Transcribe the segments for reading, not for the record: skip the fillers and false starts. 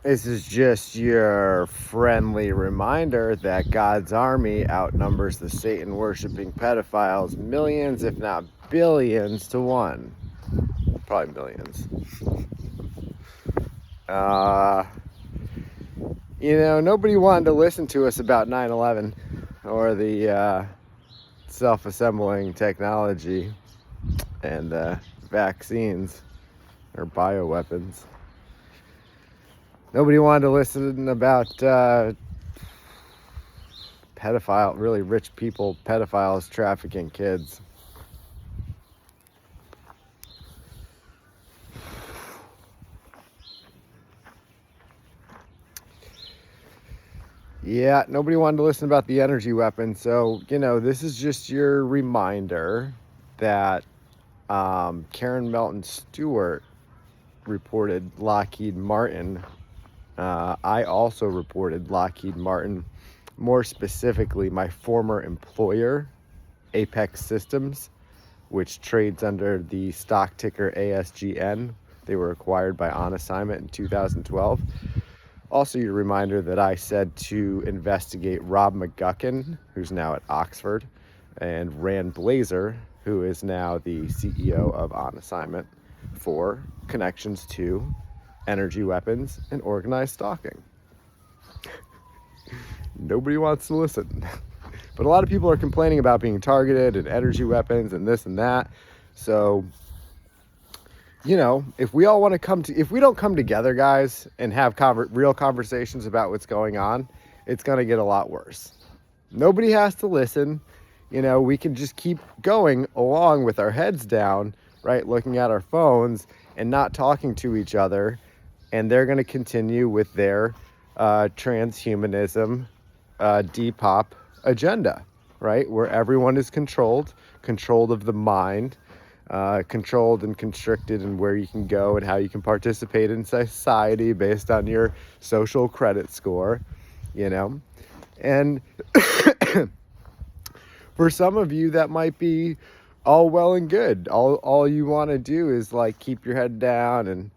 This is just your friendly reminder that God's army outnumbers the Satan-worshipping pedophiles millions, if not billions, to one. Probably millions. Nobody wanted to listen to us about 9/11 or the self-assembling technology and vaccines or bioweapons. Nobody wanted to listen about really rich people, pedophiles trafficking kids. Yeah, nobody wanted to listen about the energy weapon. So, this is just your reminder that Karen Melton Stewart reported Lockheed Martin. I also reported Lockheed Martin, more specifically my former employer, Apex Systems, which trades under the stock ticker ASGN. They were acquired by On Assignment in 2012. Also, your reminder that I said to investigate Rob McGuckin, who's now at Oxford, and Rand Blazer, who is now the CEO of On Assignment, for connections to energy weapons and organized stalking. Nobody wants to listen. But a lot of people are complaining about being targeted and energy weapons and this and that. So, if we all want to if we don't come together, guys, and have real conversations about what's going on, it's going to get a lot worse. Nobody has to listen. We can just keep going along with our heads down, right? Looking at our phones and not talking to each other. And they're going to continue with their transhumanism, Depop agenda, right? Where everyone is controlled of the mind, controlled and constricted, and where you can go and how you can participate in society based on your social credit score, and for some of you that might be all well and good. All you want to do is like keep your head down and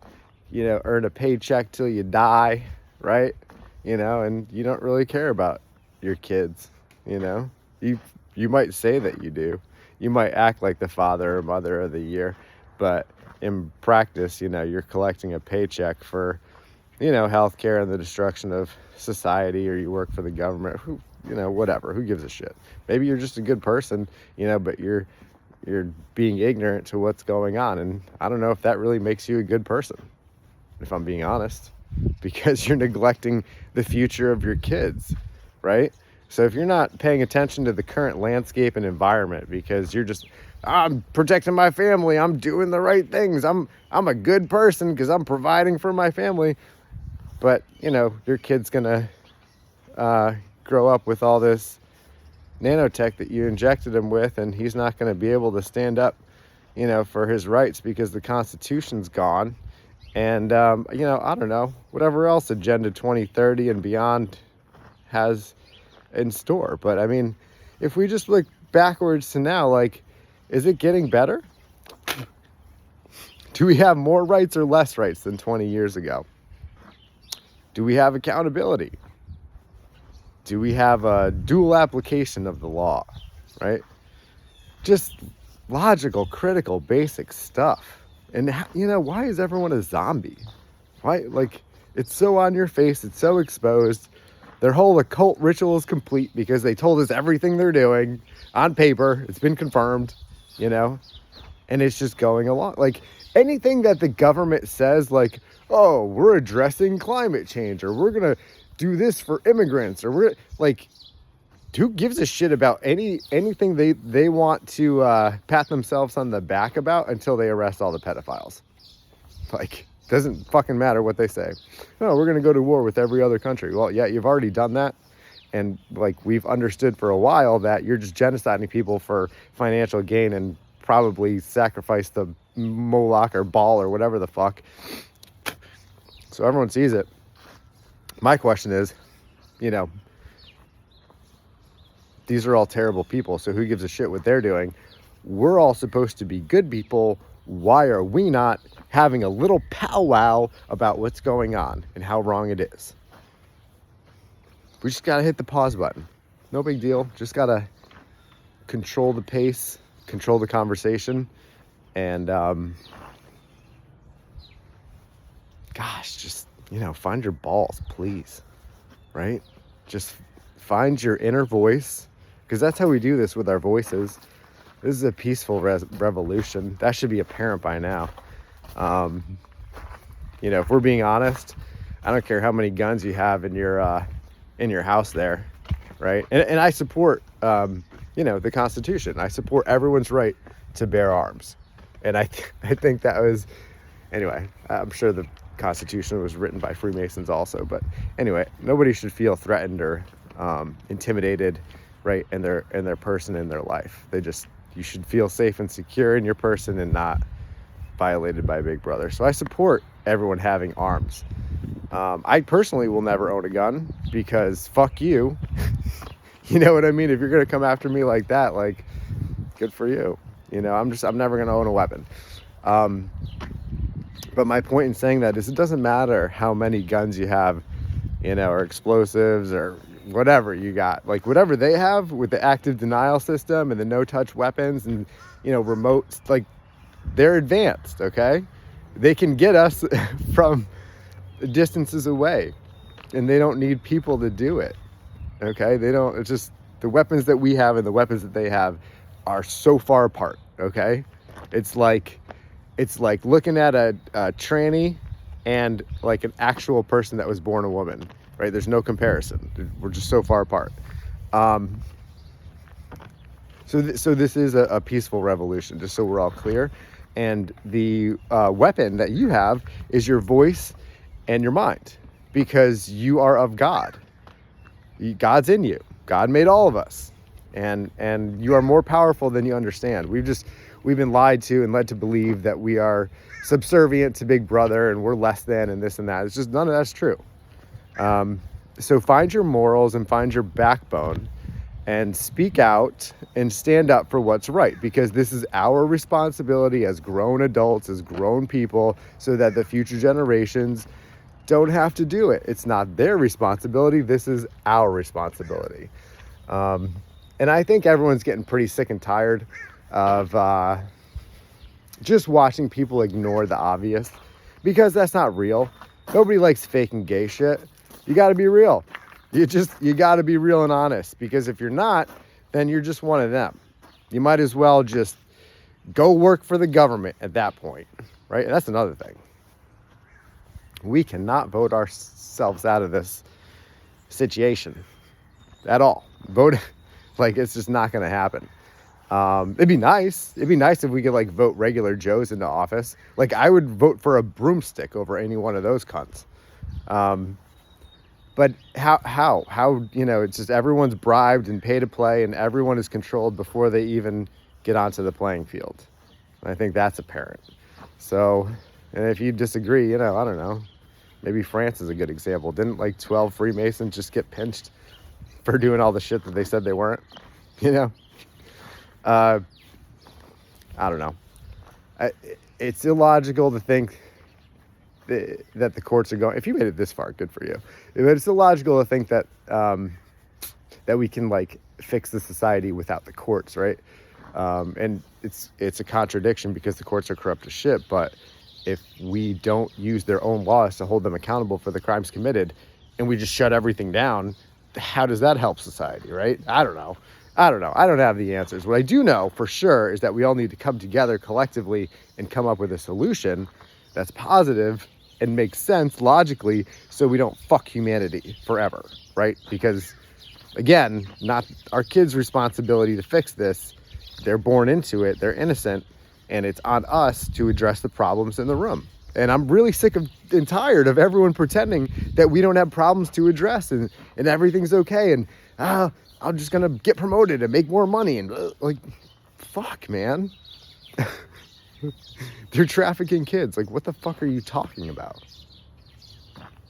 earn a paycheck till you die, right? And you don't really care about your kids. You might say that you do. You might act like the father or mother of the year, but in practice, you're collecting a paycheck for, healthcare and the destruction of society, or you work for the government. Whatever. Who gives a shit? Maybe you're just a good person, but you're being ignorant to what's going on, and I don't know if that really makes you a good person, if I'm being honest, because you're neglecting the future of your kids, right? So if you're not paying attention to the current landscape and environment because you're just, I'm protecting my family, I'm doing the right things, I'm a good person because I'm providing for my family, but your kid's gonna grow up with all this nanotech that you injected him with, and he's not going to be able to stand up for his rights because the Constitution's gone. And I don't know, whatever else Agenda 2030 and beyond has in store. But I mean, if we just look backwards to now, like, is it getting better? Do we have more rights or less rights than 20 years ago? Do we have accountability? Do we have a dual application of the law, right? Just logical, critical, basic stuff. And why is everyone a zombie? Why? Like, it's so on your face, it's so exposed. Their whole occult ritual is complete because they told us everything they're doing on paper. It's been confirmed, and it's just going along. Like, anything that the government says, like, oh, we're addressing climate change, or we're going to do this for immigrants, or we're like, who gives a shit about anything they want to pat themselves on the back about until they arrest all the pedophiles? Like, doesn't fucking matter what they say. No, we're going to go to war with every other country. Well, yeah, you've already done that. And like, we've understood for a while that you're just genociding people for financial gain and probably sacrifice the Moloch or Baal or whatever the fuck. So everyone sees it. My question is, these are all terrible people, so who gives a shit what they're doing? We're all supposed to be good people why are we not having a little powwow about what's going on and how wrong it is? We just got to hit the pause button. No big deal. Just got to control the pace, control the conversation, and gosh, just, find your balls, please, right? Just find your inner voice, because that's how we do this with our voices. This is a peaceful revolution. That should be apparent by now. If we're being honest, I don't care how many guns you have in your house there, right? And I support, the Constitution. I support everyone's right to bear arms. And I think that was, anyway, I'm sure the Constitution was written by Freemasons also. But anyway, nobody should feel threatened or intimidated, right, in their person, in their life. You should feel safe and secure in your person and not violated by Big Brother. So I support everyone having arms. I personally will never own a gun because fuck you. You know what I mean? If you're going to come after me like that, like, good for you. I'm never going to own a weapon. But my point in saying that is it doesn't matter how many guns you have, or explosives or whatever you got. Like, whatever they have with the active denial system and the no-touch weapons and, remotes, like, they're advanced, okay? They can get us from distances away, and they don't need people to do it, okay? It's just the weapons that we have and the weapons that they have are so far apart, okay? It's like looking at a tranny and like an actual person that was born a woman, right? There's no comparison. We're just so far apart. So this is a peaceful revolution, just so we're all clear. And the weapon that you have is your voice and your mind, because you are of God. God's in you. God made all of us. And you are more powerful than you understand. We've been lied to and led to believe that we are subservient to Big Brother and we're less than and this and that. It's just none of that's true. So find your morals and find your backbone and speak out and stand up for what's right, because this is our responsibility as grown adults, as grown people, so that the future generations don't have to do it. It's not their responsibility. This is our responsibility. And I think everyone's getting pretty sick and tired of just watching people ignore the obvious, because that's not real. Nobody likes faking gay shit. You got to be real. You got to be real and honest, because if you're not, then you're just one of them. You might as well just go work for the government at that point, right? And that's another thing. We cannot vote ourselves out of this situation at all. Vote, like, it's just not going to happen. It'd be nice. It'd be nice if we could, like, vote regular Joes into office. Like, I would vote for a broomstick over any one of those cunts. But how, it's just everyone's bribed and pay to play, and everyone is controlled before they even get onto the playing field. And I think that's apparent. So, and if you disagree, I don't know, maybe France is a good example. Didn't like 12 Freemasons just get pinched for doing all the shit that they said they weren't? I don't know. It's illogical to think that the courts are going, if you made it this far, good for you. But it's illogical to think that that we can, like, fix the society without the courts, right? And it's a contradiction, because the courts are corrupt as shit. But if we don't use their own laws to hold them accountable for the crimes committed, and we just shut everything down, how does that help society, right? I don't know. I don't have the answers. What I do know for sure is that we all need to come together collectively and come up with a solution that's positive and makes sense logically, so we don't fuck humanity forever, right? Because, again, not our kids' responsibility to fix this. They're born into it. They're innocent. And it's on us to address the problems in the room. And I'm really sick of and tired of everyone pretending that we don't have problems to address and everything's okay. And I'm just going to get promoted and make more money. And like, fuck, man. They're trafficking kids. Like, what the fuck are you talking about?